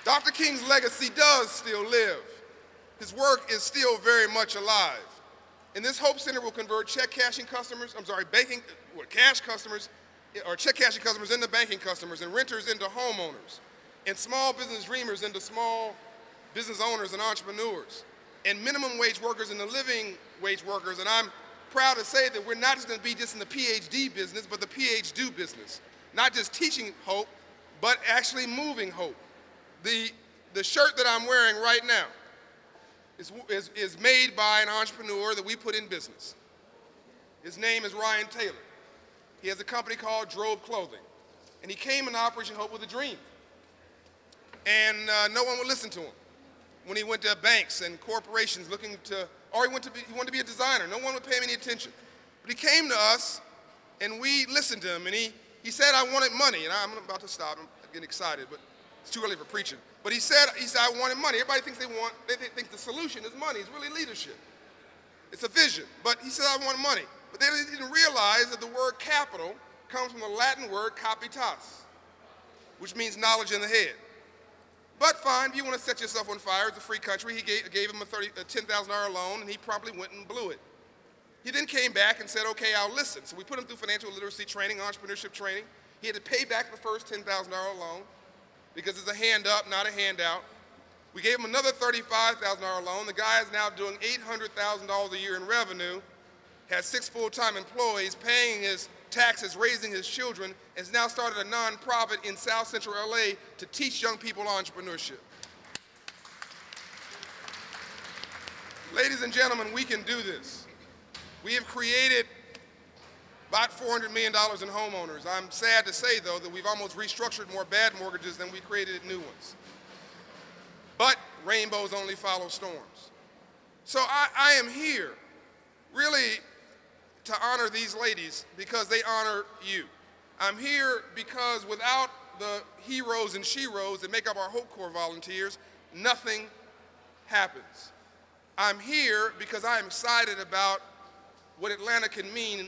Dr. King's legacy does still live. His work is still very much alive. And this Hope Center will convert cash cashing customers into banking customers, and renters into homeowners, and small business dreamers into small business owners and entrepreneurs, and minimum wage workers into living wage workers. And I'm proud to say that we're not just going to be just in the PhD business, but the PhD business. Not just teaching hope, but actually moving hope. The shirt that I'm wearing right now is made by an entrepreneur that we put in business. His name is Ryan Taylor. He has a company called Drobe Clothing. And he came into Operation Hope with a dream. And no one would listen to him. When he went to banks and corporations he wanted to be a designer. No one would pay him any attention. But he came to us, and we listened to him, and he said, I wanted money. And I'm about to stop. I'm getting excited, but it's too early for preaching. But he said, I wanted money. Everybody thinks they think the solution is money. It's really leadership. It's a vision. But he said, I wanted money. But they didn't realize that the word capital comes from the Latin word capitas, which means knowledge in the head. But fine, if you want to set yourself on fire, it's a free country. He gave him a $10,000 loan, and he promptly went and blew it. He then came back and said, okay, I'll listen. So we put him through financial literacy training, entrepreneurship training. He had to pay back the first $10,000 loan because it's a hand up, not a handout. We gave him another $35,000 loan. The guy is now doing $800,000 a year in revenue, has 6 full-time employees, paying his taxes, raising his children, and has now started a nonprofit in South Central LA to teach young people entrepreneurship. Ladies and gentlemen, we can do this. We have created about $400 million in homeowners. I'm sad to say, though, that we've almost restructured more bad mortgages than we created new ones. But rainbows only follow storms. So I am here really to honor these ladies because they honor you. I'm here because without the heroes and sheroes that make up our Hope Corps volunteers, nothing happens. I'm here because I am excited about what Atlanta can mean.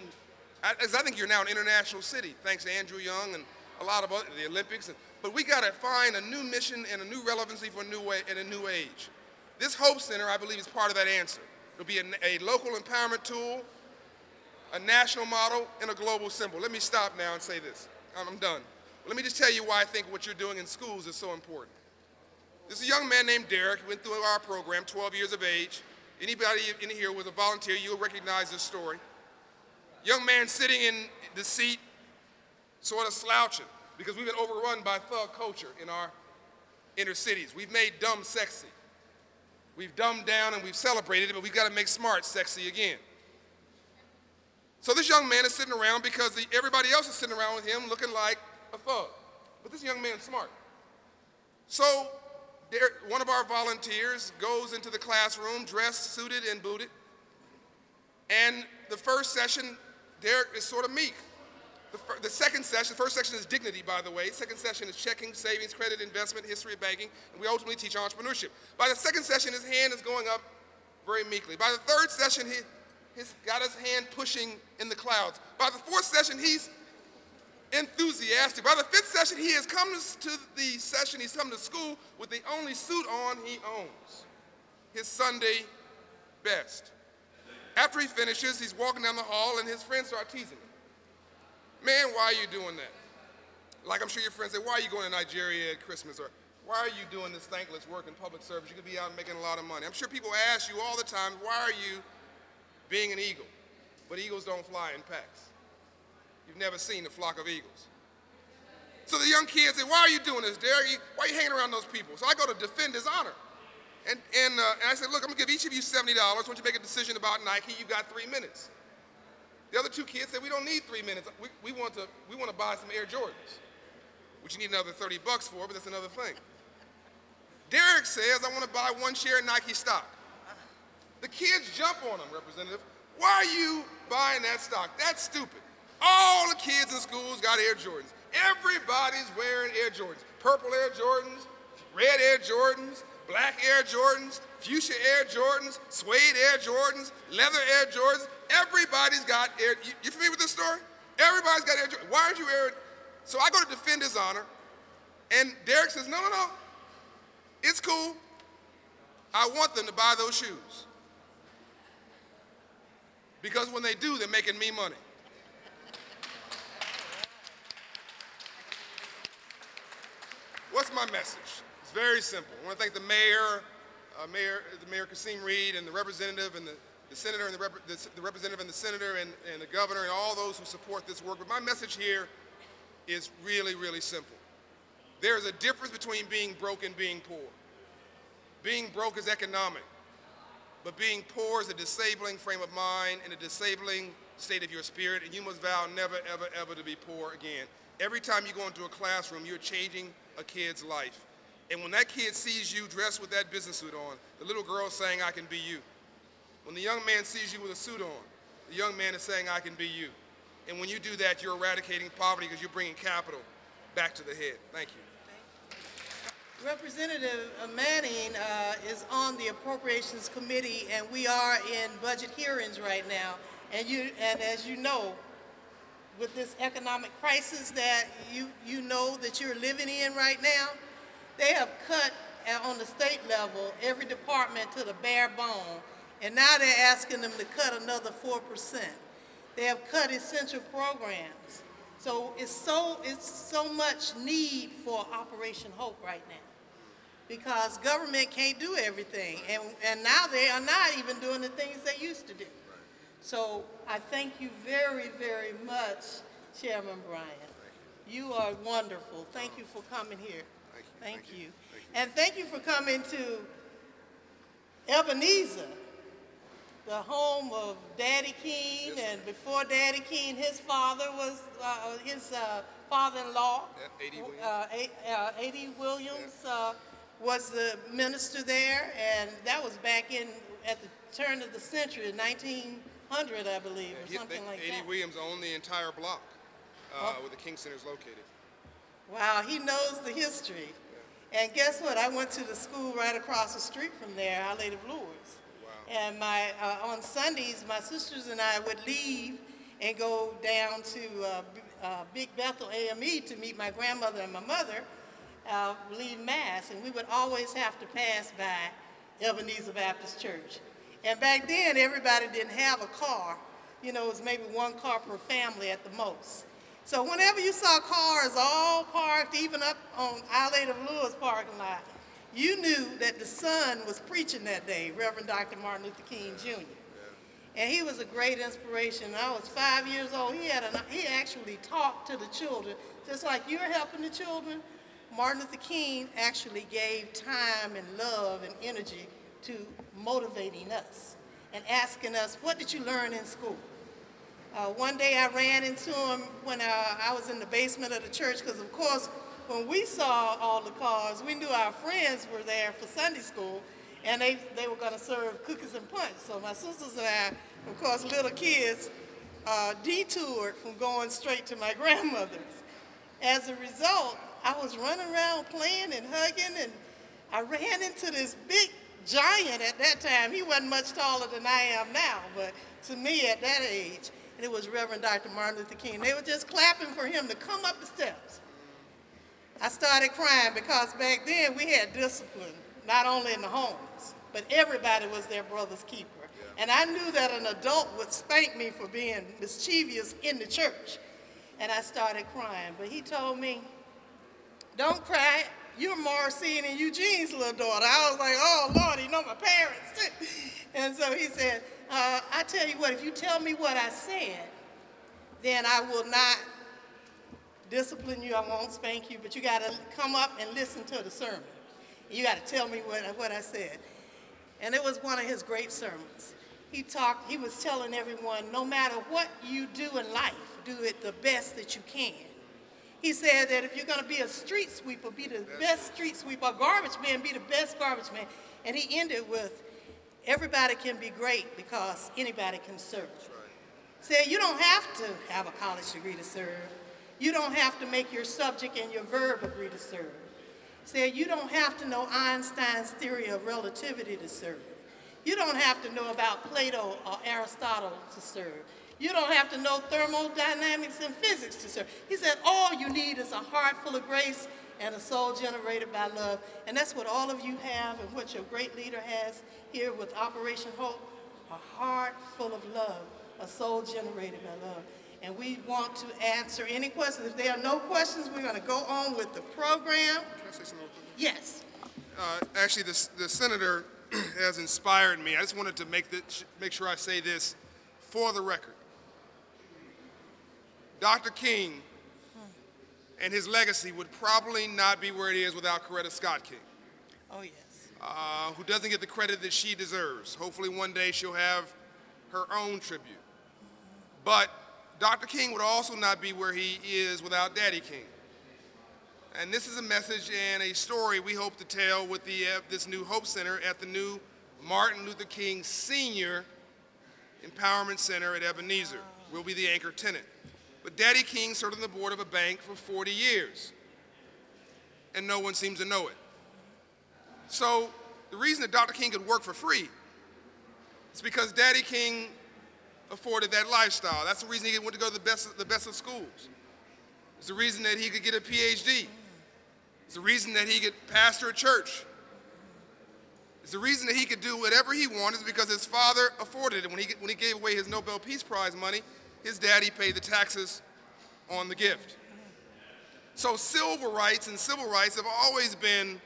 As I think you're now an international city, thanks to Andrew Young and a lot of the Olympics. But we got to find a new mission and a new relevancy for a new age. This Hope Center, I believe, is part of that answer. It'll be a local empowerment tool, a national model, and a global symbol. Let me stop now and say this. I'm done. Let me just tell you why I think what you're doing in schools is so important. There's a young man named Derek who went through our program, 12 years of age. Anybody in here was a volunteer, you'll recognize this story. Young man sitting in the seat, sort of slouching, because we've been overrun by thug culture in our inner cities. We've made dumb sexy. We've dumbed down and we've celebrated it, but we've got to make smart sexy again. So this young man is sitting around because everybody else is sitting around with him looking like a thug. But this young man's smart. So one of our volunteers goes into the classroom dressed, suited, and booted. And the first session, Derek is sort of meek. The first section is dignity, by the way. Second session is checking, savings, credit, investment, history of banking, and we ultimately teach entrepreneurship. By the second session, his hand is going up very meekly. By the third session, he's got his hand pushing in the clouds. By the fourth session, he's enthusiastic. By the fifth session, he has come to the session, he's come to school with the only suit on he owns, his Sunday best. After he finishes, he's walking down the hall and his friends start teasing him. Man, why are you doing that? Like I'm sure your friends say, why are you going to Nigeria at Christmas? Or why are you doing this thankless work in public service? You could be out making a lot of money. I'm sure people ask you all the time, why are you being an eagle? But eagles don't fly in packs. You've never seen a flock of eagles. So the young kids say, why are you doing this, Derek? Why are you hanging around those people? So I go to defend his honor. And I said, look, I'm going to give each of you $70. Once you make a decision about Nike, you've got 3 minutes. The other 2 kids said, we don't need 3 minutes. We want to buy some Air Jordans, which you need another $30 for, but that's another thing. Derek says, I want to buy 1 share of Nike stock. The kids jump on him, Representative. Why are you buying that stock? That's stupid. All the kids in schools got Air Jordans. Everybody's wearing Air Jordans. Purple Air Jordans, red Air Jordans, black Air Jordans, fuchsia Air Jordans, suede Air Jordans, leather Air Jordans. Everybody's got Air. You familiar with this story? Everybody's got Air Jordans. Why aren't you Air? So I go to defend his honor, and Derek says, no. school, I want them to buy those shoes. Because when they do, they're making me money. What's my message? It's very simple. I want to thank the mayor, Mayor Kasim Reed, and the representative, and the senator, and the representative, and the senator, and the governor, and all those who support this work. But my message here is really, really simple. There is a difference between being broke and being poor. Being broke is economic, but being poor is a disabling frame of mind and a disabling state of your spirit, and you must vow never, ever, ever to be poor again. Every time you go into a classroom, you're changing a kid's life. And when that kid sees you dressed with that business suit on, the little girl is saying, I can be you. When the young man sees you with a suit on, the young man is saying, I can be you. And when you do that, you're eradicating poverty because you're bringing capital back to the head. Thank you. Representative Manning is on the Appropriations Committee, and we are in budget hearings right now. And as you know, with this economic crisis that you know that you're living in right now, they have cut on the state level every department to the bare bone, and now they're asking them to cut another 4%. They have cut essential programs. So it's so much need for Operation Hope right now, because government can't do everything, and now they are not even doing the things they used to do. So I thank you very, very much, Chairman Bryant. You are wonderful. Thank you for coming here. Thank you. And thank you for coming to Ebenezer, the home of Daddy Keene, yes, and before Daddy Keene, his father was, his father-in-law, A.D. Williams, was the minister there, and that was back at the turn of the century, 1900, I believe, or something like that. A.D. Williams owned the entire block where the King Center is located. Wow, he knows the history. Yeah. And guess what? I went to the school right across the street from there, Our Lady of Lourdes. Wow. And on Sundays, my sisters and I would leave and go down to Big Bethel AME to meet my grandmother and my mother, leave Mass, and we would always have to pass by Ebenezer Baptist Church. And back then, everybody didn't have a car. You know, it was maybe one car per family at the most. So whenever you saw cars all parked, even up on Our Lady of Lourdes parking lot, you knew that the son was preaching that day, Reverend Dr. Martin Luther King Jr. Yeah. And he was a great inspiration. I was 5 years old. He actually talked to the children, just like you're helping the children. Martin Luther King actually gave time and love and energy to motivating us and asking us, what did you learn in school? One day I ran into him when I was in the basement of the church, because of course, when we saw all the cars, we knew our friends were there for Sunday school, and they were going to serve cookies and punch. So my sisters and I, of course, little kids, detoured from going straight to my grandmother's. As a result, I was running around playing and hugging, and I ran into this big giant at that time. He wasn't much taller than I am now, but to me at that age, and it was Reverend Dr. Martin Luther King. They were just clapping for him to come up the steps. I started crying because back then we had discipline, not only in the homes, but everybody was their brother's keeper. Yeah. And I knew that an adult would spank me for being mischievous in the church. And I started crying, but he told me, don't cry, you're Marcine and Eugene's little daughter. I was like, oh Lord, you know my parents too. And so he said, I tell you what, if you tell me what I said, then I will not discipline you, I won't spank you, but you got to come up and listen to the sermon. You got to tell me what I said. And it was one of his great sermons. He was telling everyone, no matter what you do in life, do it the best that you can. He said that if you're going to be a street sweeper, be the best street sweeper, a garbage man, be the best garbage man. And he ended with, everybody can be great because anybody can serve. Said you don't have to have a college degree to serve. You don't have to make your subject and your verb agree to serve. Said you don't have to know Einstein's theory of relativity to serve. You don't have to know about Plato or Aristotle to serve. You don't have to know thermodynamics and physics to serve. He said all you need is a heart full of grace and a soul generated by love. And that's what all of you have and what your great leader has here with Operation Hope, a heart full of love, a soul generated by love. And we want to answer any questions. If there are no questions, we're going to go on with the program. Can I say something? Yes. Actually, the senator has inspired me. I just wanted to make sure I say this for the record. Dr. King and his legacy would probably not be where it is without Coretta Scott King. Oh, yes. Who doesn't get the credit that she deserves. Hopefully one day she'll have her own tribute. But Dr. King would also not be where he is without Daddy King. And this is a message and a story we hope to tell with this new Hope Center at the new Martin Luther King Sr. Empowerment Center at Ebenezer. We'll be the anchor tenant. But Daddy King served on the board of a bank for 40 years, and no one seems to know it. So the reason that Dr. King could work for free is because Daddy King afforded that lifestyle. That's the reason he went to go to the best of schools. It's the reason that he could get a PhD. It's the reason that he could pastor a church. It's the reason that he could do whatever he wanted is because his father afforded it. When he gave away his Nobel Peace Prize money, his daddy paid the taxes on the gift. So civil rights and civil rights have always been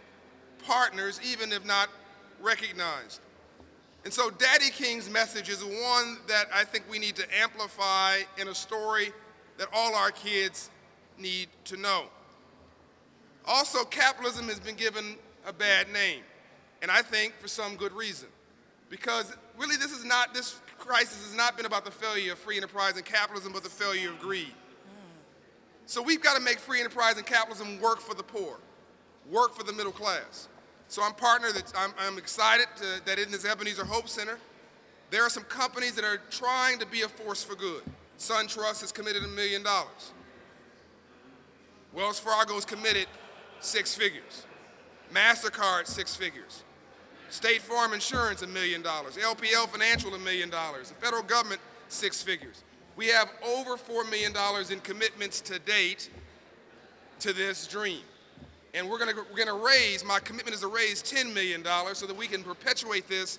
partners, even if not recognized. And so Daddy King's message is one that I think we need to amplify in a story that all our kids need to know. Also, capitalism has been given a bad name, and I think for some good reason. Because really this crisis has not been about the failure of free enterprise and capitalism, but the failure of greed. So we've got to make free enterprise and capitalism work for the poor, work for the middle class. So I'm excited that in this Ebenezer Hope Center, there are some companies that are trying to be a force for good. SunTrust has committed $1 million. Wells Fargo has committed 6 figures. MasterCard, 6 figures. State Farm Insurance, $1 million. LPL Financial, $1 million. The federal government, 6 figures. We have over $4 million in commitments to date to this dream. And we're gonna raise, my commitment is to raise $10 million so that we can perpetuate this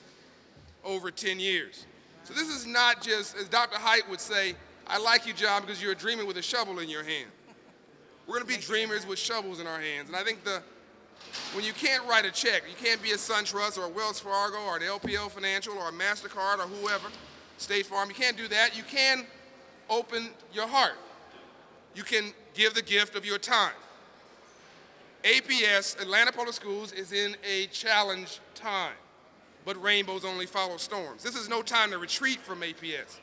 over 10 years. So this is not just, as Dr. Haidt would say, I like you, John, because you're dreaming with a shovel in your hand. We're gonna be dreamers with shovels in our hands. And I think when you can't write a check, you can't be a SunTrust or a Wells Fargo or an LPL Financial or a MasterCard or whoever, State Farm, you can't do that. You can open your heart. You can give the gift of your time. APS, Atlanta Public Schools, is in a challenge time, but rainbows only follow storms. This is no time to retreat from APS.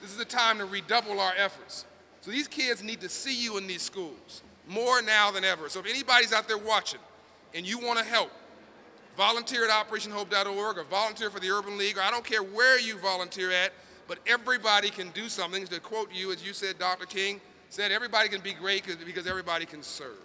This is a time to redouble our efforts. So these kids need to see you in these schools, more now than ever. So if anybody's out there watching and you want to help, volunteer at OperationHope.org or volunteer for the Urban League, or I don't care where you volunteer at, but everybody can do something. To quote you, as you said, Dr. King said, everybody can be great because everybody can serve.